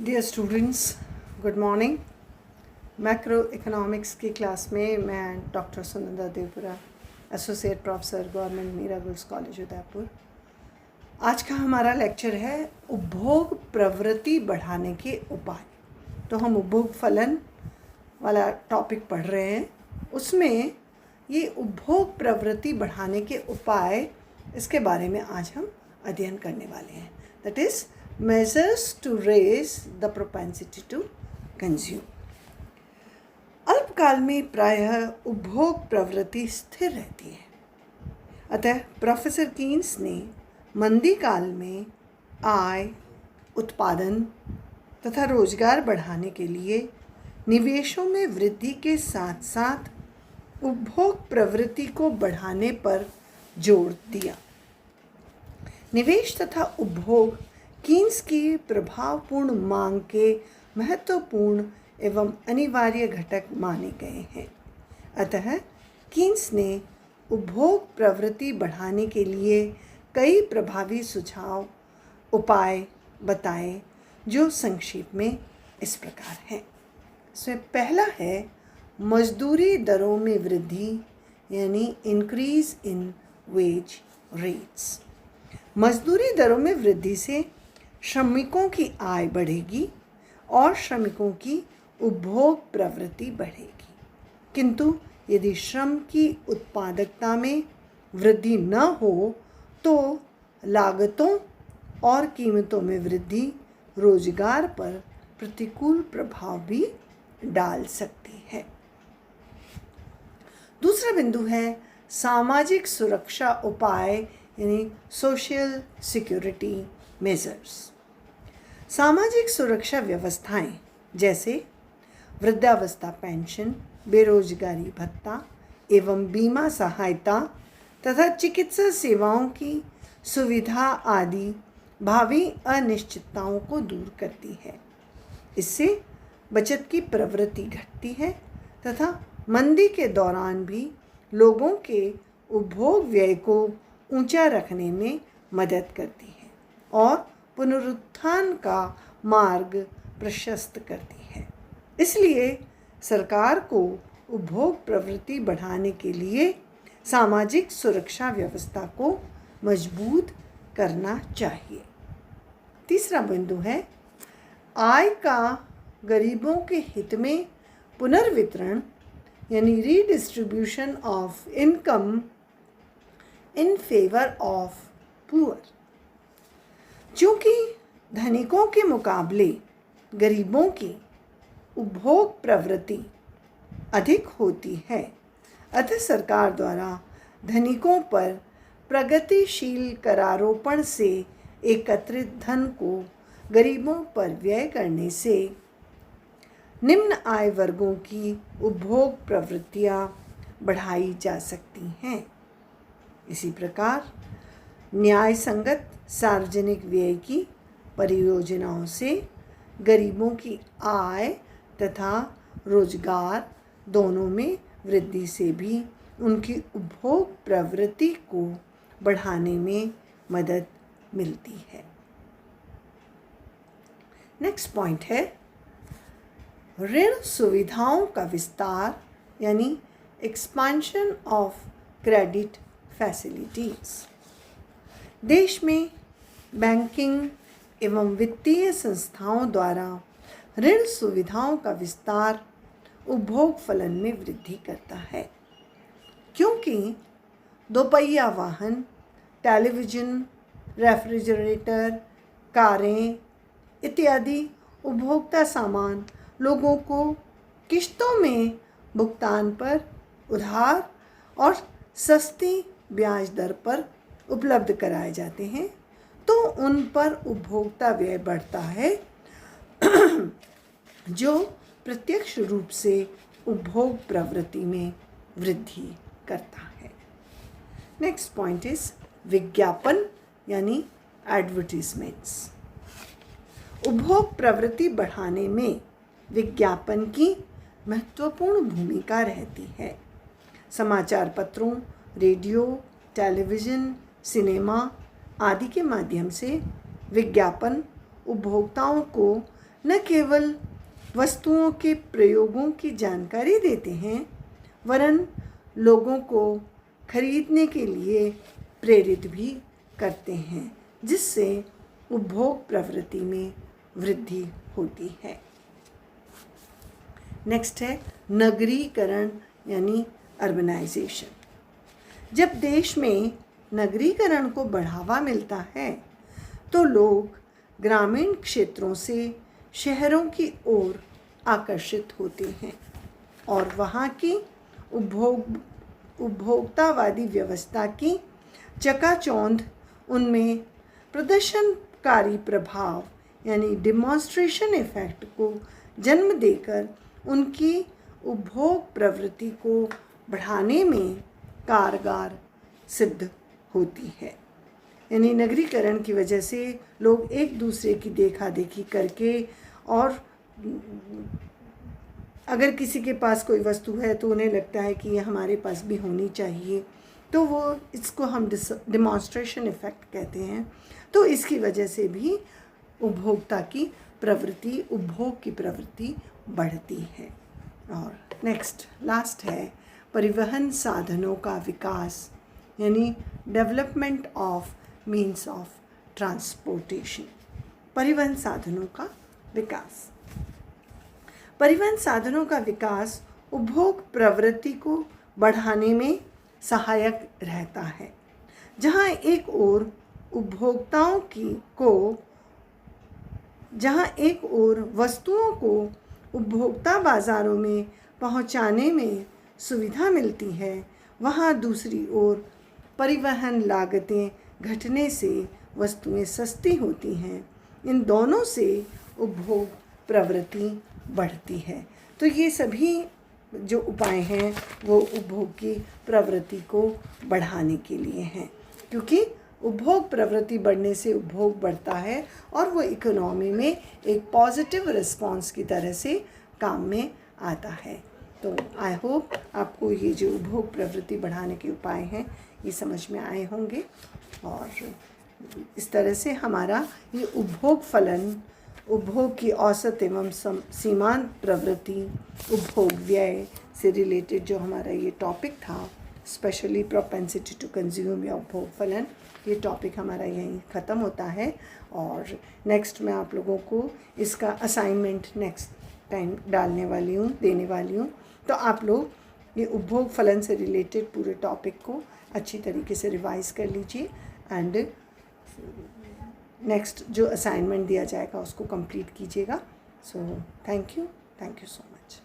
Dear students, good morning. Macroeconomics की class में मैं doctor Sunanda Devpura, associate professor, government Meera girls college Udaipur. आज का हमारा लेक्चर है उपभोग प्रवृत्ति बढ़ाने के उपाय। तो हम उपभोग फलन वाला टॉपिक पढ़ रहे हैं। उसमें ये उपभोग प्रवृत्ति बढ़ाने के उपाय, इसके बारे में आज हम अध्ययन करने वाले हैं। That is measures to raise the propensity to consume। अल्पकाल में प्रायः उपभोग प्रवृत्ति स्थिर रहती है, अतः प्रोफेसर कीन्स ने मंदी काल में आय, उत्पादन तथा रोजगार बढ़ाने के लिए निवेशों में वृद्धि के साथ साथ उपभोग प्रवृत्ति को बढ़ाने पर जोर दिया। निवेश तथा उपभोग कीन्स की प्रभावपूर्ण मांग के महत्वपूर्ण एवं अनिवार्य घटक माने गए हैं। अतः कीन्स ने उपभोग प्रवृत्ति बढ़ाने के लिए कई प्रभावी सुझाव, उपाय बताए, जो संक्षेप में इस प्रकार हैं। इसमें पहला है मजदूरी दरों में वृद्धि, यानी इंक्रीज इन वेज रेट्स। मजदूरी दरों में वृद्धि से श्रमिकों की आय बढ़ेगी और श्रमिकों की उपभोग प्रवृत्ति बढ़ेगी। किंतु यदि श्रम की उत्पादकता में वृद्धि न हो तो लागतों और कीमतों में वृद्धि रोजगार पर प्रतिकूल प्रभाव भी डाल सकती है। दूसरा बिंदु है सामाजिक सुरक्षा उपाय, यानी सोशल सिक्योरिटी मेजर्स। सामाजिक सुरक्षा व्यवस्थाएं जैसे वृद्धावस्था पेंशन, बेरोजगारी भत्ता एवं बीमा सहायता तथा चिकित्सा सेवाओं की सुविधा आदि भावी अनिश्चितताओं को दूर करती है। इससे बचत की प्रवृत्ति घटती है तथा मंदी के दौरान भी लोगों के उपभोग व्यय को ऊंचा रखने में मदद करती है और पुनरुत्थान का मार्ग प्रशस्त करती है। इसलिए सरकार को उपभोग प्रवृत्ति बढ़ाने के लिए सामाजिक सुरक्षा व्यवस्था को मजबूत करना चाहिए। तीसरा बिंदु है आय का गरीबों के हित में पुनर्वितरण, यानी redistribution of income in favour of poor. चूँकि धनिकों के मुकाबले गरीबों की उपभोग प्रवृत्ति अधिक होती है, अतः सरकार द्वारा धनिकों पर प्रगतिशील करारोपण से एकत्रित धन को गरीबों पर व्यय करने से निम्न आय वर्गों की उपभोग प्रवृत्तियाँ बढ़ाई जा सकती हैं। इसी प्रकार न्याय संगत सार्वजनिक व्यय की परियोजनाओं से गरीबों की आय तथा रोजगार दोनों में वृद्धि से भी उनकी उपभोग प्रवृत्ति को बढ़ाने में मदद मिलती है। नेक्स्ट पॉइंट है ऋण सुविधाओं का विस्तार, यानी एक्सपांशन ऑफ क्रेडिट फैसिलिटीज। देश में बैंकिंग एवं वित्तीय संस्थाओं द्वारा ऋण सुविधाओं का विस्तार उपभोग फलन में वृद्धि करता है, क्योंकि दोपहिया वाहन, टेलीविज़न, रेफ्रिजरेटर, कारें इत्यादि उपभोक्ता सामान लोगों को किश्तों में भुगतान पर उधार और सस्ती ब्याज दर पर उपलब्ध कराए जाते हैं, तो उन पर उपभोक्ता व्यय बढ़ता है, जो प्रत्यक्ष रूप से उपभोग प्रवृत्ति में वृद्धि करता है। नेक्स्ट पॉइंट इज विज्ञापन, यानी एडवर्टीजमेंट्स। उपभोग प्रवृत्ति बढ़ाने में विज्ञापन की महत्वपूर्ण भूमिका रहती है। समाचार पत्रों, रेडियो, टेलीविज़न, सिनेमा आदि के माध्यम से विज्ञापन उपभोक्ताओं को न केवल वस्तुओं के प्रयोगों की जानकारी देते हैं वरन लोगों को खरीदने के लिए प्रेरित भी करते हैं, जिससे उपभोग प्रवृत्ति में वृद्धि होती है। नेक्स्ट है नगरीकरण यानी अर्बनाइजेशन। जब देश में नगरीकरण को बढ़ावा मिलता है तो लोग ग्रामीण क्षेत्रों से शहरों की ओर आकर्षित होते हैं और वहाँ की उपभोक्तावादी व्यवस्था की चकाचौंध उनमें प्रदर्शनकारी प्रभाव यानी डिमॉन्स्ट्रेशन इफेक्ट को जन्म देकर उनकी उपभोग प्रवृत्ति को बढ़ाने में कारगर सिद्ध होती है। यानी नगरीकरण की वजह से लोग एक दूसरे की देखा देखी करके, और अगर किसी के पास कोई वस्तु है तो उन्हें लगता है कि ये हमारे पास भी होनी चाहिए, तो वो इसको हम डिमॉन्स्ट्रेशन इफेक्ट कहते हैं। तो इसकी वजह से भी उपभोक्ता की प्रवृत्ति, उपभोग की प्रवृत्ति बढ़ती है। और नेक्स्ट लास्ट है परिवहन साधनों का विकास यानी development of means of transportation. परिवहन साधनों का विकास। परिवहन साधनों का विकास उपभोग प्रवृत्ति को बढ़ाने में सहायक रहता है। जहाँ एक ओर वस्तुओं को उपभोक्ता बाज़ारों में पहुँचाने में सुविधा मिलती है, वहाँ दूसरी ओर परिवहन लागतें घटने से वस्तुएं सस्ती होती हैं। इन दोनों से उपभोग प्रवृत्ति बढ़ती है। तो ये सभी जो उपाय हैं वो उपभोग की प्रवृत्ति को बढ़ाने के लिए हैं, क्योंकि उपभोग प्रवृत्ति बढ़ने से उपभोग बढ़ता है और वो इकोनॉमी में एक पॉजिटिव रिस्पॉन्स की तरह से काम में आता है। तो आई होप आपको ये जो उपभोग प्रवृत्ति बढ़ाने के उपाय हैं ये समझ में आए होंगे, और इस तरह से हमारा ये उपभोग फलन, उपभोग की औसत एवं सीमांत प्रवृत्ति, उपभोग व्यय से रिलेटेड जो हमारा ये टॉपिक था, स्पेशली प्रोपेंसिटी टू कंज्यूम या उपभोग फलन, ये टॉपिक हमारा यहीं ख़त्म होता है। और नेक्स्ट मैं आप लोगों को इसका असाइनमेंट नेक्स्ट टाइम देने वाली हूँ। तो आप लोग ये उपभोग फलन से रिलेटेड पूरे टॉपिक को अच्छी तरीके से रिवाइज़ कर लीजिए एंड नेक्स्ट जो असाइनमेंट दिया जाएगा उसको कंप्लीट कीजिएगा। So thank you so much.